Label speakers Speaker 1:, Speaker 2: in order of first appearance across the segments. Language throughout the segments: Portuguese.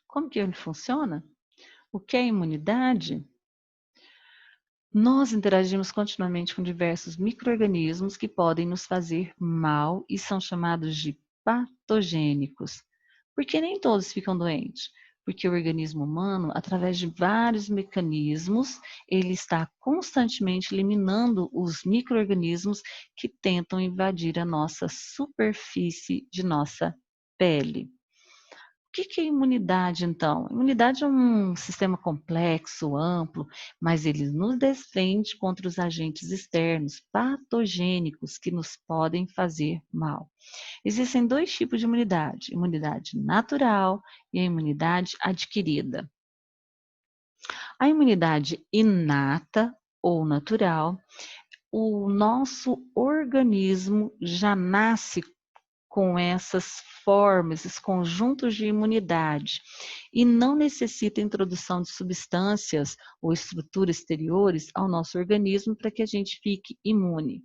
Speaker 1: Como que ele funciona? O que é imunidade? Nós interagimos continuamente com diversos micro-organismos que podem nos fazer mal e são chamados de patogênicos. Porque nem todos ficam doentes, porque o organismo humano, através de vários mecanismos, ele está constantemente eliminando os micro-organismos que tentam invadir a nossa superfície de nossa pele. O que é imunidade, então? Imunidade é um sistema complexo, amplo, mas ele nos defende contra os agentes externos, patogênicos, que nos podem fazer mal. Existem dois tipos de imunidade: imunidade natural e a imunidade adquirida. A imunidade inata ou natural, o nosso organismo já nasce com essas formas, esses conjuntos de imunidade, e não necessita introdução de substâncias ou estruturas exteriores ao nosso organismo para que a gente fique imune.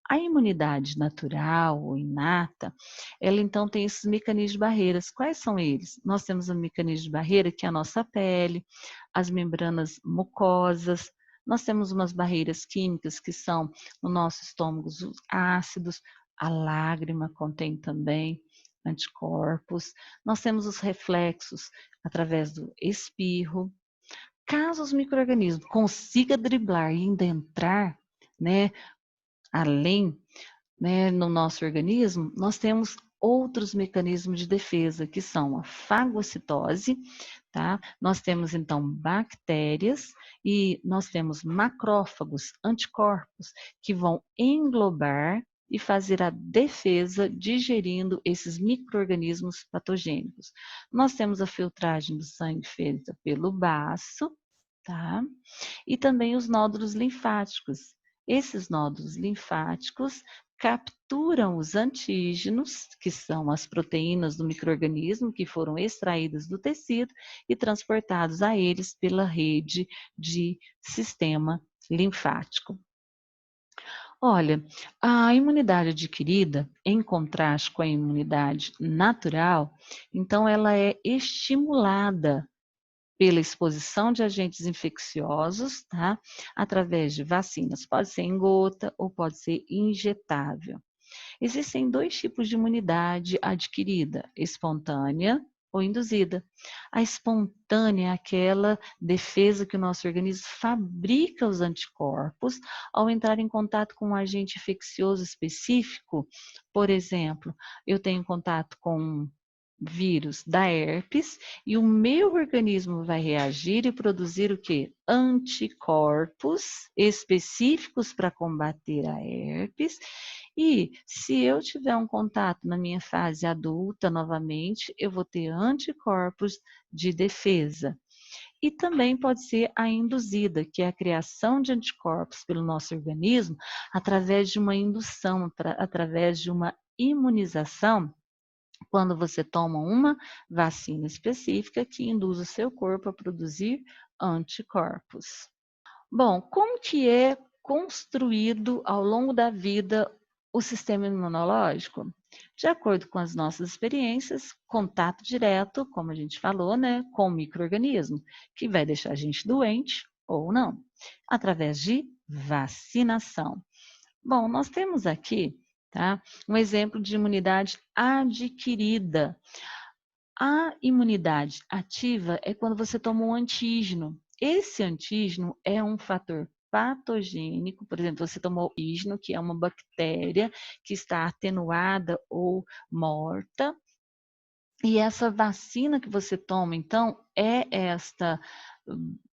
Speaker 1: A imunidade natural ou inata, ela então tem esses mecanismos de barreiras. Quais são eles? Nós temos um mecanismo de barreira que é a nossa pele, as membranas mucosas, nós temos umas barreiras químicas que são no nosso estômago os ácidos, a lágrima contém também anticorpos, nós temos os reflexos através do espirro. Caso os micro-organismos consigam driblar e ainda entrar, né, além, né, no nosso organismo, nós temos outros mecanismos de defesa, que são a fagocitose, tá? Nós temos então bactérias e nós temos macrófagos, anticorpos, que vão englobar e fazer a defesa digerindo esses micro-organismos patogênicos. Nós temos a filtragem do sangue feita pelo baço, tá? E também os nódulos linfáticos. Esses nódulos linfáticos capturam os antígenos, que são as proteínas do micro-organismo que foram extraídas do tecido e transportados a eles pela rede de sistema linfático. Olha, a imunidade adquirida, em contraste com a imunidade natural, então ela é estimulada pela exposição de agentes infecciosos, tá? Através de vacinas. Pode ser em gota ou pode ser injetável. Existem dois tipos de imunidade adquirida: espontânea ou induzida. A espontânea é aquela defesa que o nosso organismo fabrica os anticorpos ao entrar em contato com um agente infeccioso específico. Por exemplo, eu tenho contato com vírus da herpes e o meu organismo vai reagir e produzir o quê? Anticorpos específicos para combater a herpes. E se eu tiver um contato na minha fase adulta novamente, eu vou ter anticorpos de defesa. E também pode ser a induzida, que é a criação de anticorpos pelo nosso organismo através de uma indução, através de uma imunização, quando você toma uma vacina específica que induz o seu corpo a produzir anticorpos. Bom, como que é construído ao longo da vida o sistema imunológico? De acordo com as nossas experiências, contato direto, como a gente falou, né, com o micro-organismo, que vai deixar a gente doente ou não, através de vacinação. Bom, nós temos aqui, tá, um exemplo de imunidade adquirida. A imunidade ativa é quando você toma um antígeno. Esse antígeno é um fator patogênico, por exemplo, você tomou antígeno, que é uma bactéria que está atenuada ou morta, e essa vacina que você toma, então, é esta,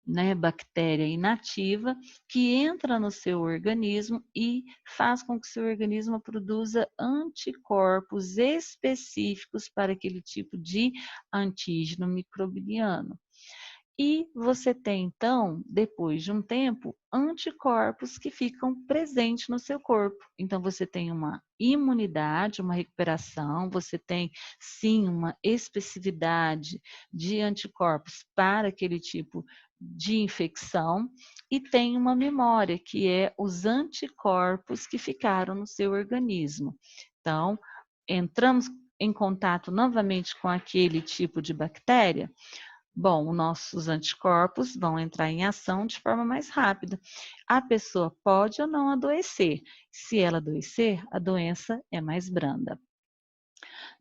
Speaker 1: né, bactéria inativa que entra no seu organismo e faz com que o seu organismo produza anticorpos específicos para aquele tipo de antígeno microbiano. E você tem, então, depois de um tempo, anticorpos que ficam presentes no seu corpo. Então, você tem uma imunidade, uma recuperação, você tem, sim, uma especificidade de anticorpos para aquele tipo de infecção e tem uma memória, que é os anticorpos que ficaram no seu organismo. Então, entramos em contato novamente com aquele tipo de bactéria, bom, os nossos anticorpos vão entrar em ação de forma mais rápida. A pessoa pode ou não adoecer. Se ela adoecer, a doença é mais branda.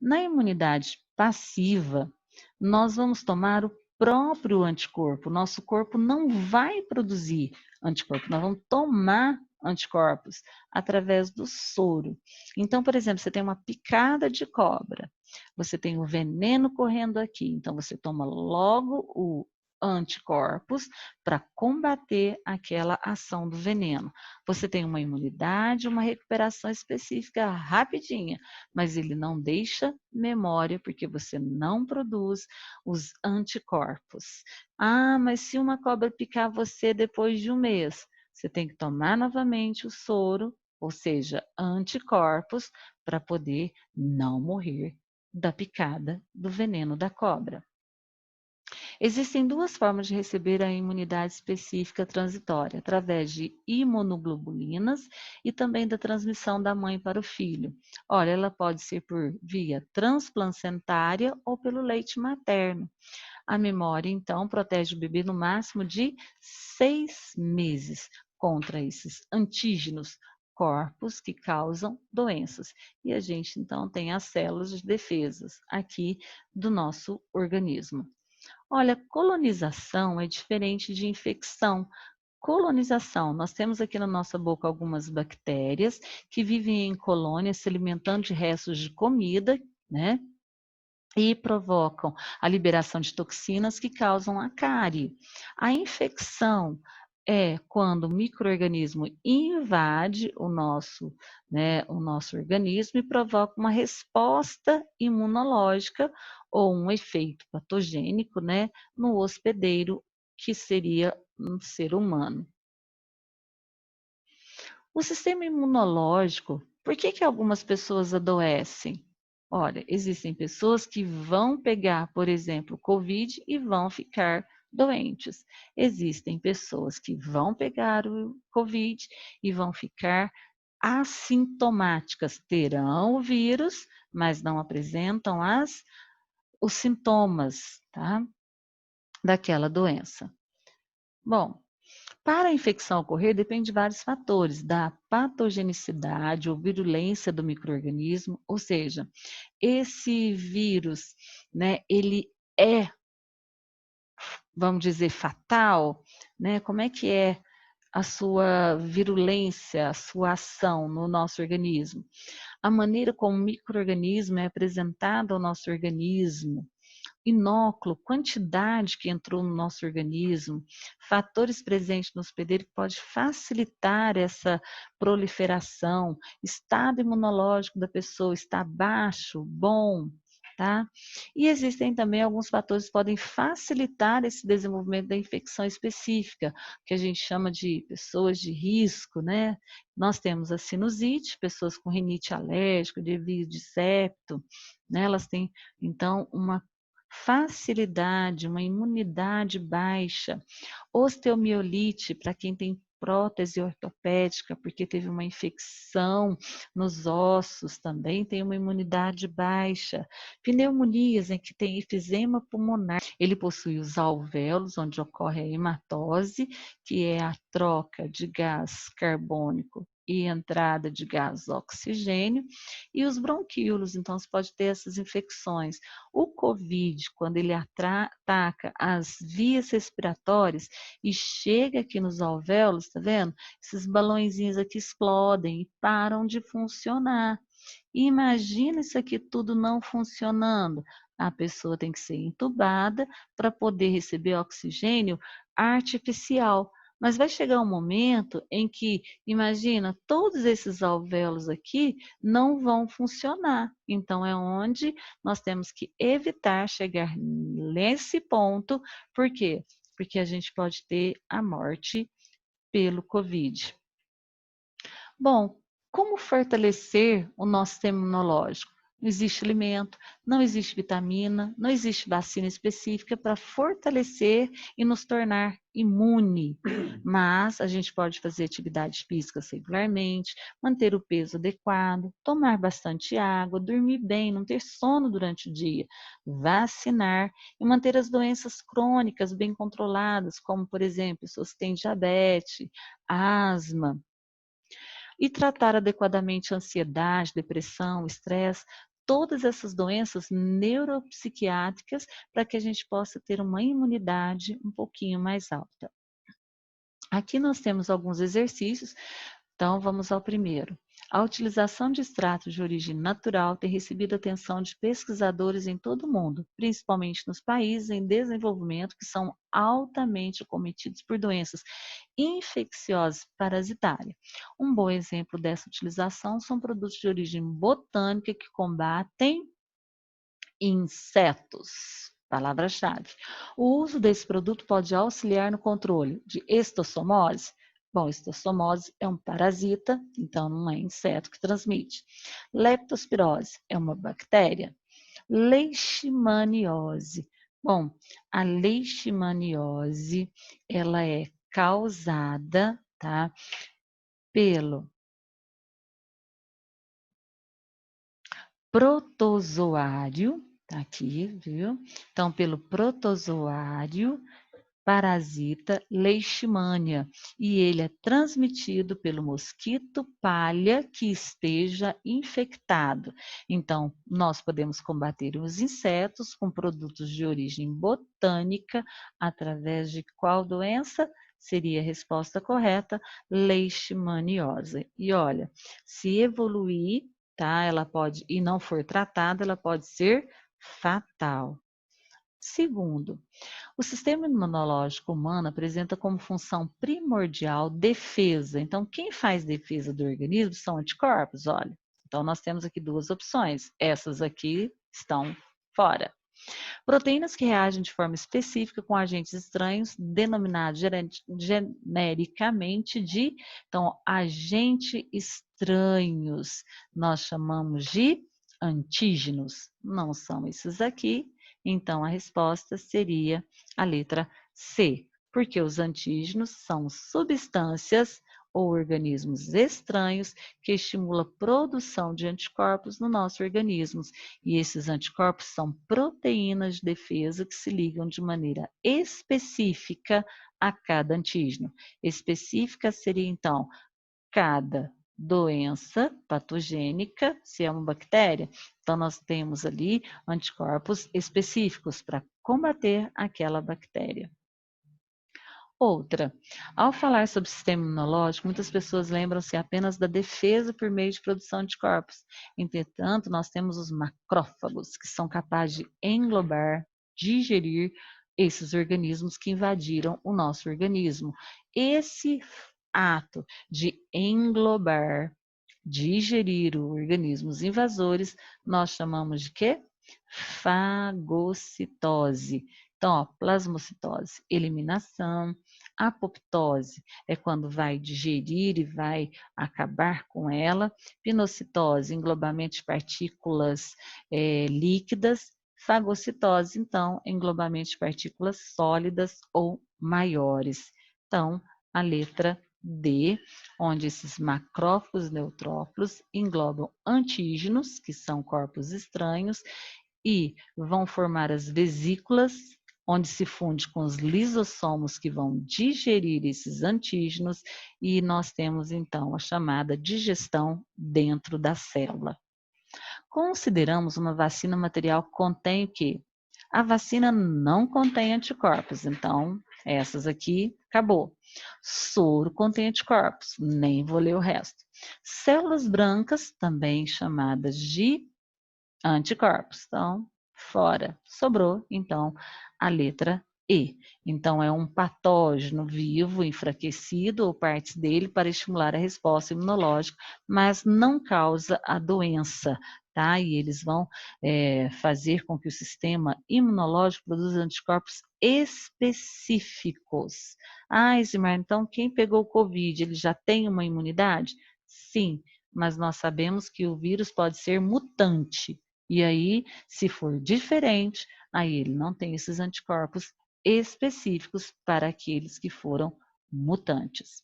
Speaker 1: Na imunidade passiva, nós vamos tomar o próprio anticorpo. Nosso corpo não vai produzir anticorpo, nós vamos tomar anticorpos através do soro. Então, por exemplo, você tem uma picada de cobra, você tem o veneno correndo aqui, então você toma logo o anticorpos para combater aquela ação do veneno. Você tem uma imunidade, uma recuperação específica rapidinha, mas ele não deixa memória porque você não produz os anticorpos. Ah, mas se uma cobra picar você depois de um mês, você tem que tomar novamente o soro, ou seja, anticorpos, para poder não morrer da picada do veneno da cobra. Existem duas formas de receber a imunidade específica transitória, através de imunoglobulinas e também da transmissão da mãe para o filho. Olha, ela pode ser por via transplacentária ou pelo leite materno. A memória, então, protege o bebê no máximo de 6 meses contra esses antígenos, corpos que causam doenças. E a gente, então, tem as células de defesas aqui do nosso organismo. Olha, colonização é diferente de infecção. Colonização, nós temos aqui na nossa boca algumas bactérias que vivem em colônias se alimentando de restos de comida, né? E provocam a liberação de toxinas que causam a cárie. A infecção é quando o micro-organismo invade o nosso organismo e provoca uma resposta imunológica ou um efeito patogênico, né, no hospedeiro, que seria um ser humano. O sistema imunológico, por que que algumas pessoas adoecem? Olha, existem pessoas que vão pegar, por exemplo, Covid e vão ficar doentes. Existem pessoas que vão pegar o Covid e vão ficar assintomáticas, terão o vírus, mas não apresentam os sintomas, tá, daquela doença. Bom, para a infecção ocorrer, depende de vários fatores, da patogenicidade ou virulência do microorganismo, ou seja, esse vírus, né, ele é, vamos dizer, fatal, né? Como é que é a sua virulência, a sua ação no nosso organismo? A maneira como o microorganismo é apresentado ao nosso organismo, inóculo, quantidade que entrou no nosso organismo, fatores presentes no hospedeiro que pode facilitar essa proliferação, estado imunológico da pessoa está baixo, bom, tá? E existem também alguns fatores que podem facilitar esse desenvolvimento da infecção específica, que a gente chama de pessoas de risco, né? Nós temos a sinusite, pessoas com rinite alérgica, de septo, né? Elas têm, então, uma facilidade, uma imunidade baixa, osteomielite para quem tem prótese ortopédica, porque teve uma infecção nos ossos, também tem uma imunidade baixa. Pneumonias, em que tem efizema pulmonar, ele possui os alvéolos, onde ocorre a hematose, que é a troca de gás carbônico e entrada de gás oxigênio, e os bronquíolos, então você pode ter essas infecções. O COVID, quando ele ataca as vias respiratórias e chega aqui nos alvéolos, tá vendo? Esses balõezinhos aqui explodem e param de funcionar. Imagina isso aqui tudo não funcionando. A pessoa tem que ser entubada para poder receber oxigênio artificial. Mas vai chegar um momento em que, imagina, todos esses alvéolos aqui não vão funcionar. Então, é onde nós temos que evitar chegar nesse ponto. Por quê? Porque a gente pode ter a morte pelo Covid. Bom, como fortalecer o nosso sistema imunológico? Não existe alimento, não existe vitamina, não existe vacina específica para fortalecer e nos tornar imune. Mas a gente pode fazer atividades físicas regularmente, manter o peso adequado, tomar bastante água, dormir bem, não ter sono durante o dia, vacinar e manter as doenças crônicas bem controladas, como, por exemplo, pessoas que têm diabetes, asma, e tratar adequadamente a ansiedade, depressão, estresse, todas essas doenças neuropsiquiátricas para que a gente possa ter uma imunidade um pouquinho mais alta. Aqui nós temos alguns exercícios, então vamos ao primeiro. A utilização de extratos de origem natural tem recebido a atenção de pesquisadores em todo o mundo, principalmente nos países em desenvolvimento que são altamente acometidos por doenças infecciosas parasitárias. Um bom exemplo dessa utilização são produtos de origem botânica que combatem insetos. Palavra-chave. O uso desse produto pode auxiliar no controle de estossomose. Bom, estossomose é um parasita, então não é inseto que transmite. Leptospirose é uma bactéria. Leishmaniose. Bom, a leishmaniose, ela é causada, tá, pelo protozoário, tá aqui, viu? Então, pelo protozoário parasita Leishmania, e ele é transmitido pelo mosquito palha que esteja infectado. Então, nós podemos combater os insetos com produtos de origem botânica através de qual doença? Seria a resposta correta, leishmaniose. E olha, se evoluir, tá? Ela pode, e não for tratada, ela pode ser fatal. Segundo, o sistema imunológico humano apresenta como função primordial defesa. Então, quem faz defesa do organismo são anticorpos, olha. Então, nós temos aqui duas opções. Essas aqui estão fora. Proteínas que reagem de forma específica com agentes estranhos, denominados genericamente de, então, agentes estranhos, nós chamamos de antígenos. Não são esses aqui, então a resposta seria a letra C, porque os antígenos são substâncias ou organismos estranhos que estimulam a produção de anticorpos no nosso organismo. E esses anticorpos são proteínas de defesa que se ligam de maneira específica a cada antígeno. Específica seria, então, cada doença patogênica, se é uma bactéria, então nós temos ali anticorpos específicos para combater aquela bactéria. Outra, ao falar sobre sistema imunológico, muitas pessoas lembram-se apenas da defesa por meio de produção de corpos. Entretanto, nós temos os macrófagos, que são capazes de englobar, digerir esses organismos que invadiram o nosso organismo. Esse ato de englobar, digerir os organismos invasores, nós chamamos de quê? Fagocitose. Então, ó, plasmocitose, eliminação. Apoptose é quando vai digerir e vai acabar com ela. Pinocitose, englobamento de partículas líquidas. Fagocitose, então, englobamento de partículas sólidas ou maiores. Então, a letra D, onde esses macrófagos neutrófilos englobam antígenos, que são corpos estranhos, e vão formar as vesículas, onde se funde com os lisossomos que vão digerir esses antígenos, e nós temos então a chamada digestão dentro da célula. Consideramos uma vacina material que contém o quê? A vacina não contém anticorpos, então essas aqui acabou. Soro contém anticorpos, nem vou ler o resto. Células brancas, também chamadas de anticorpos. Então, fora. Sobrou, então, a letra E. Então, é um patógeno vivo, enfraquecido ou partes dele para estimular a resposta imunológica, mas não causa a doença, tá? E eles vão fazer com que o sistema imunológico produza anticorpos específicos. Ah, Isimar, então quem pegou o Covid, ele já tem uma imunidade? Sim, mas nós sabemos que o vírus pode ser mutante. E aí, se for diferente, aí ele não tem esses anticorpos específicos para aqueles que foram mutantes.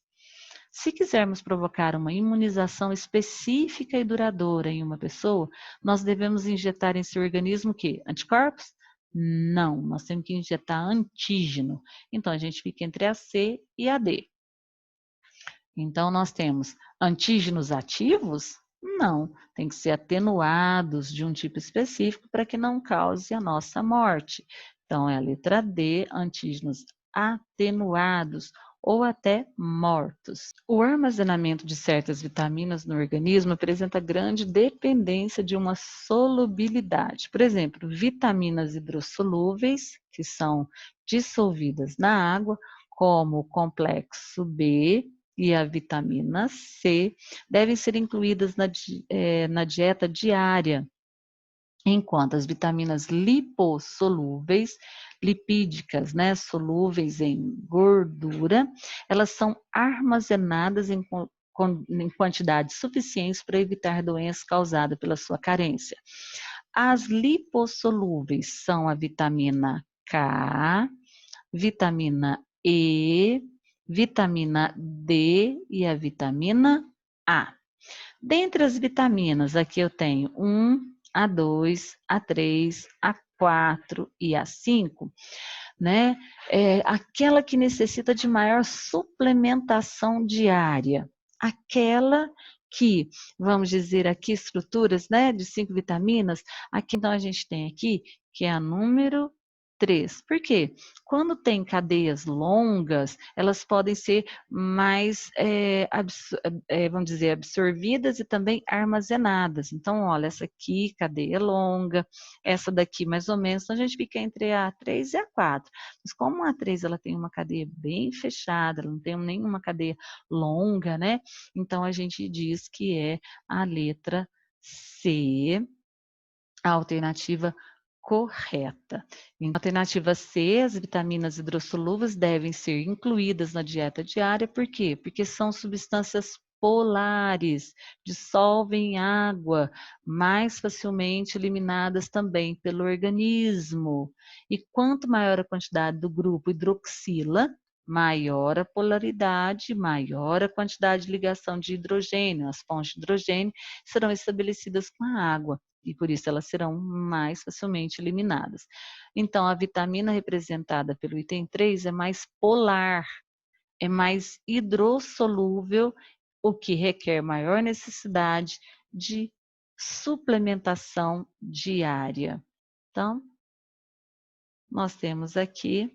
Speaker 1: Se quisermos provocar uma imunização específica e duradoura em uma pessoa, nós devemos injetar em seu organismo o quê? Anticorpos? Não, nós temos que injetar antígeno. Então, a gente fica entre a C e a D. Então, nós temos antígenos ativos? Não, tem que ser atenuados de um tipo específico para que não cause a nossa morte. Então, é a letra D, antígenos atenuados ou até mortos. O armazenamento de certas vitaminas no organismo apresenta grande dependência de uma solubilidade. Por exemplo, vitaminas hidrossolúveis, que são dissolvidas na água, como o complexo B, e a vitamina C devem ser incluídas na dieta diária, enquanto as vitaminas lipossolúveis, lipídicas, né, solúveis em gordura, elas são armazenadas em quantidades suficientes para evitar doenças causadas pela sua carência. As lipossolúveis são a vitamina K, vitamina E, vitamina D e a vitamina A. Dentre as vitaminas, aqui eu tenho A2, A3, A4 e A5, né? Aquela que necessita de maior suplementação diária, aquela que, vamos dizer aqui, estruturas, né, de 5 vitaminas, aqui então a gente tem aqui, que é a número 3. Por quê? Quando tem cadeias longas, elas podem ser mais, vamos dizer, absorvidas e também armazenadas. Então, olha, essa aqui, cadeia longa, essa daqui mais ou menos, então a gente fica entre a A3 e a A4. Mas como a A3 ela tem uma cadeia bem fechada, ela não tem nenhuma cadeia longa, né? Então, a gente diz que é a letra C, a alternativa correta. Em alternativa C, as vitaminas hidrossolúveis devem ser incluídas na dieta diária, por quê? Porque são substâncias polares, dissolvem água, mais facilmente eliminadas também pelo organismo. E quanto maior a quantidade do grupo hidroxila, maior a polaridade, maior a quantidade de ligação de hidrogênio. As pontes de hidrogênio serão estabelecidas com a água e por isso elas serão mais facilmente eliminadas. Então, a vitamina representada pelo item 3 é mais polar, é mais hidrossolúvel, o que requer maior necessidade de suplementação diária. Então, nós temos aqui